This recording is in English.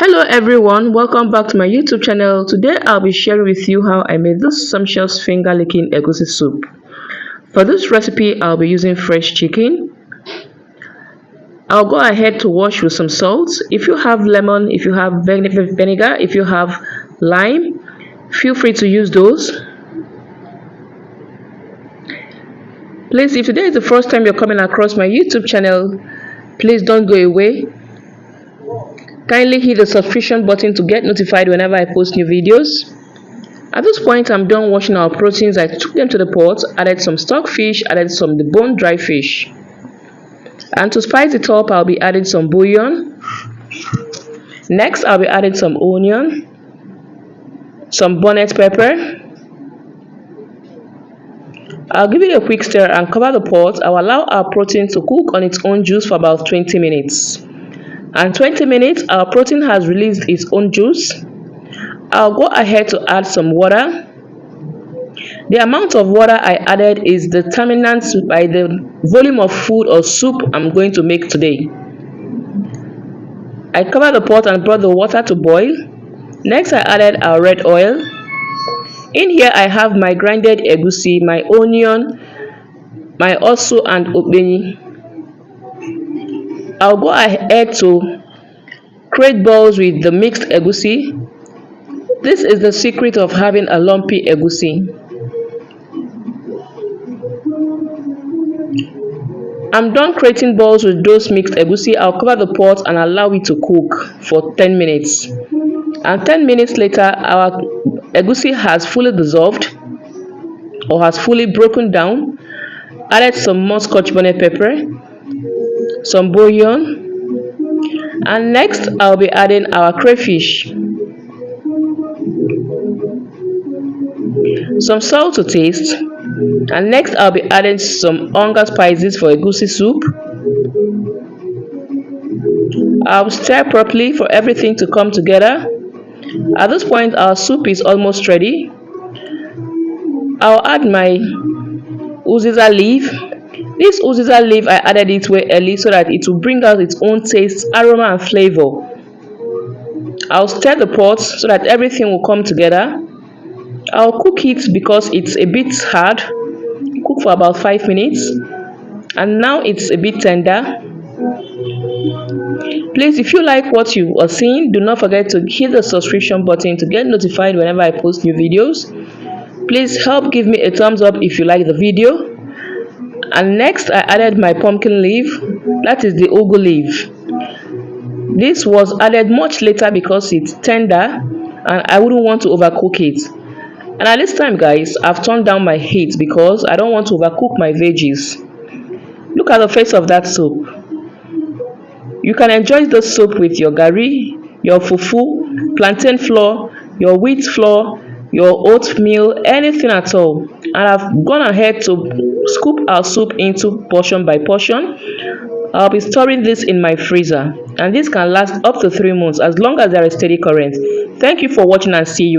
Hello everyone, welcome back to my YouTube channel. Today I'll be sharing with you how I made this sumptuous finger licking egusi soup. For this recipe I'll be using fresh chicken. I'll go ahead to wash with some salt. If you have lemon, if you have vinegar, if you have lime, feel free to use those. Please, if today is the first time you're coming across my YouTube channel, please don't go away. Kindly hit the subscription button to get notified whenever I post new videos. At this point, I'm done washing our proteins. I took them to the pot, added some stock fish, added some deboned dry fish. And to spice it up, I'll be adding some bouillon. Next, I'll be adding some onion, some bonnet pepper. I'll give it a quick stir and cover the pot. I'll allow our protein to cook on its own juice for about 20 minutes. And 20 minutes, our protein has released its own juice. I'll go ahead to add some water. The amount of water I added is determined by the volume of food or soup I'm going to make today. I covered the pot and brought the water to boil. Next, I added our red oil. In here, I have my grinded egusi, my onion, my osu and okbeni. I'll go ahead to create balls with the mixed egusi. This is the secret of having a lumpy egusi. I'm done creating balls with those mixed egusi. I'll cover the pot and allow it to cook for 10 minutes. And 10 minutes later, our egusi has fully dissolved or has fully broken down. Added some more scotch bonnet pepper, some bouillon, and next I'll be adding our crayfish, some salt to taste, and next I'll be adding some hunger spices for egusi soup. I'll stir properly for everything to come together. At this point, our soup is almost ready. I'll add my uziza leaf. This uziza leaf, I added it way early so that it will bring out its own taste, aroma and flavor. I'll stir the pot so that everything will come together. I'll cook it because it's a bit hard. Cook for about 5 minutes. And now it's a bit tender. Please, if you like what you are seeing, do not forget to hit the subscription button to get notified whenever I post new videos. Please help give me a thumbs up if you like the video. And next, I added my pumpkin leaf, that is the ugu leaf. This was added much later because it's tender and I wouldn't want to overcook it. And at this time, guys, I've turned down my heat because I don't want to overcook my veggies. Look at the face of that soup. You can enjoy the soup with your gari, your fufu, plantain flour, your wheat flour, your oatmeal, anything at all. And I've gone ahead to scoop our soup into portion by portion. I'll be storing this in my freezer, and this can last up to 3 months as long as there is steady current. Thank you for watching and see you again.